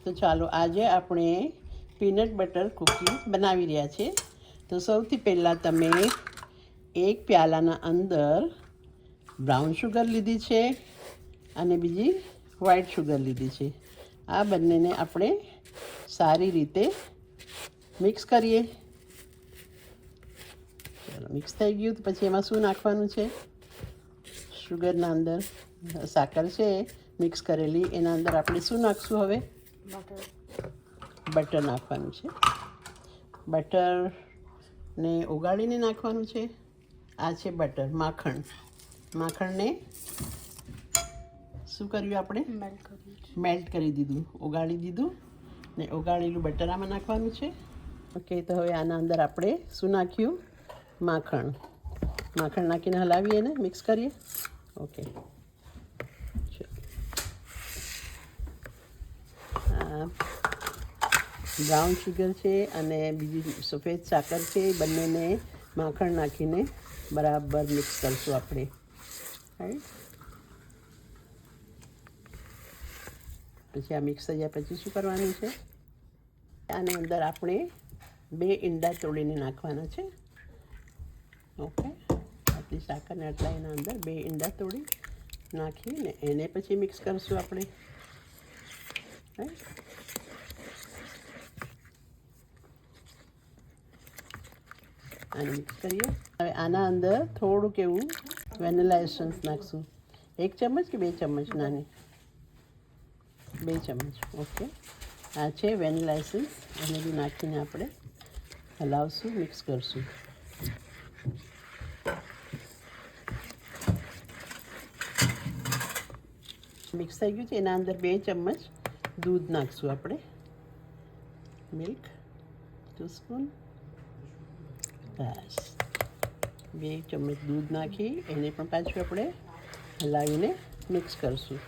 તો ચાલો આજે આપણે પીનટ બટર કૂકીઝ બનાવી રહ્યા છે. તો સૌથી પહેલાં તમે એક પ્યાલાના અંદર બ્રાઉન શુગર લીધી છે અને બીજી વ્હાઈટ શુગર લીધી છે. આ બંનેને આપણે સારી રીતે મિક્સ કરીએ. ચાલો મિક્સ થઈ ગયું તો પછી એમાં શું નાખવાનું છે? શુગરના અંદર સાકર છે મિક્સ કરેલી, એના અંદર આપણે શું નાખશું? હવે બટર નાખવાનું છે. બટરને ઓગાળીને નાખવાનું છે. આ છે બટર, માખણ. માખણને શું કર્યું આપણે? મેલ્ટ કરી દીધું, ઓગાળી દીધું ને ઓગાળેલું બટર આમાં નાખવાનું છે. ઓકે, તો હવે આના અંદર આપણે શું નાખ્યું? માખણ. માખણ નાખીને હલાવીએ ને મિક્સ કરીએ. ઓકે, બ્રાઉન શુગર છે અને બીજી સફેદ સાકર છે, બંનેને માખણ નાખીને બરાબર મિક્સ કરશું આપણે. રાઈટ, પછી આ મિક્સ થઈ જાય પછી શું કરવાનું છે? આની અંદર આપણે 2 ઈંડા તોડીને નાખવાના છે. ઓકે, આટલી સાકરને આટલા એના અંદર 2 ઈંડા તોડી નાખીને એને પછી મિક્સ કરશું આપણે. રાઈટ, આને મિક્સ કરીએ. હવે આના અંદર થોડુંક એવું વેનિલા એસન્સ નાખશું. 1 ચમચ કે 2 ચમચ? નાની 2 ચમચ. ઓકે, આ છે વેનિલા એસન્સ. એને બી નાખીને આપણે હલાવશું, મિક્સ કરશું. મિક્સ થઈ ગયું છે. એના અંદર 2 ચમચ દૂધ નાખશું આપણે. Milk 2 spoon. બસ 2 ચમચ દૂધ નાખી એને પણ પાછું આપણે હલાવીને મિક્સ કરશું.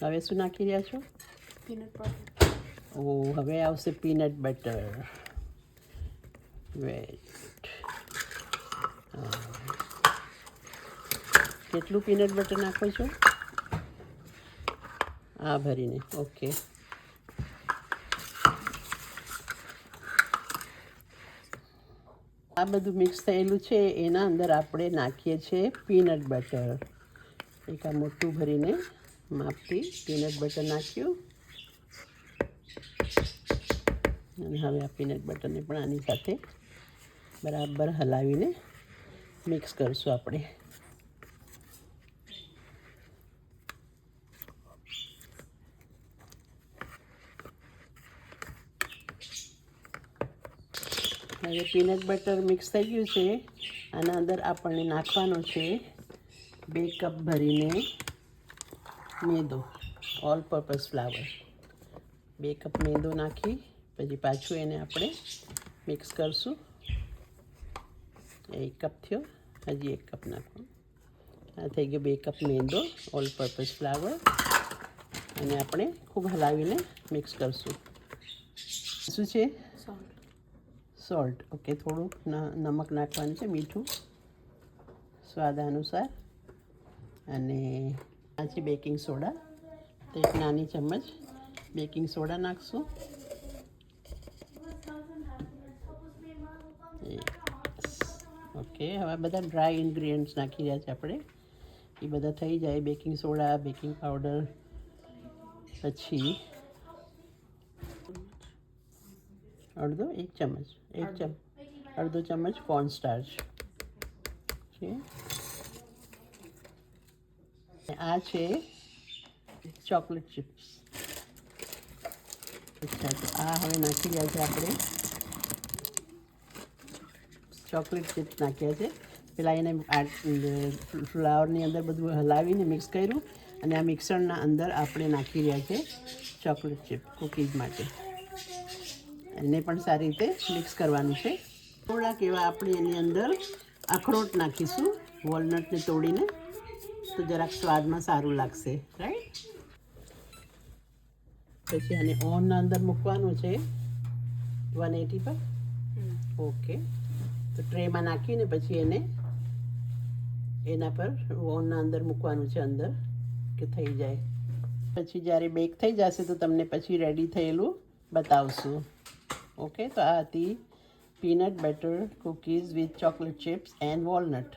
હવે શું નાખી રહ્યા છો? Peanut butter. ઓ, હવે આવશે પીનટ બટર. વેટ, કેટલું પીનટ બટર નાખો છો? આ ભરીને. ઓકે, આ બધું મિક્સ થયેલું છે. એના અંદર આપણે નાખીએ છીએ પીનટ બટર. એક આ મોટું ભરીને માપથી પીનટ બટર નાખ્યું અને હવે આ પીનટ બટરને પણ આની સાથે બરાબર હલાવીને મિક્સ કરશું આપણે. હવે પીનટ બટર મિક્સ થઈ ગયું છે. આના અંદર આપણને નાખવાનો છે 2 કપ ભરીને મેંદો, ઓલ પર્પઝ ફ્લાવર. 2 કપ મેંદો નાખી પછી પાછું એને આપણે મિક્સ કરશું. 1 કપ થયો, હજી 1 કપ નાખો. આ થઈ ગયો 2 કપ મેંદો, ઓલ પર્પઝ ફ્લાવર. અને આપણે ખૂબ હલાવીને મિક્સ કરશું. શું છે? સોલ્ટ. ઓકે, થોડુંક નમક નાખવાનું છે, મીઠું સ્વાદ અનુસાર. અને આ છે બેકિંગ સોડા. તો 1 નાની ચમચ બેકિંગ સોડા નાખશું. ઓકે, હવે બધા ડ્રાય ઇન્ગ્રીડિયન્ટ્સ નાખી રહ્યા છે આપણે. એ બધા થઈ જાય, બેકિંગ સોડા, બેકિંગ પાવડર, પછી અડધો 1 ચમચ, અડધો ચમચ કોર્નસ્ટાર્ચ છે. આ છે ચોકલેટ ચિપ્સ. અચ્છા, તો આ હવે નાખી રહ્યા છે આપણે ચોકલેટ ચિપ્સ નાખ્યા છે. પેલા એને ફ્લાવરની અંદર બધું હલાવીને મિક્સ કર્યું અને આ મિક્સરના અંદર આપણે નાખી રહ્યા છે ચોકલેટ ચિપ કૂકીઝ માટે. એને પણ સારી રીતે મિક્સ કરવાનું છે. થોડાક એવા આપણે એની અંદર અખરોટ નાખીશું, વોલનટને તોડીને, તો જરાક સ્વાદમાં સારું લાગશે. રાઈટ, પછી આને ઓવનના અંદર મૂકવાનું છે 180 પર. ઓકે, તો ટ્રેમાં નાખીને પછી એને એના પર ઓવનના અંદર મૂકવાનું છે અંદર કે થઈ જાય. પછી જ્યારે બેક થઈ જશે તો તમને પછી રેડી થયેલું બતાવશું. ઓકે, તો આ હતી peanut butter cookies with chocolate chips and walnut.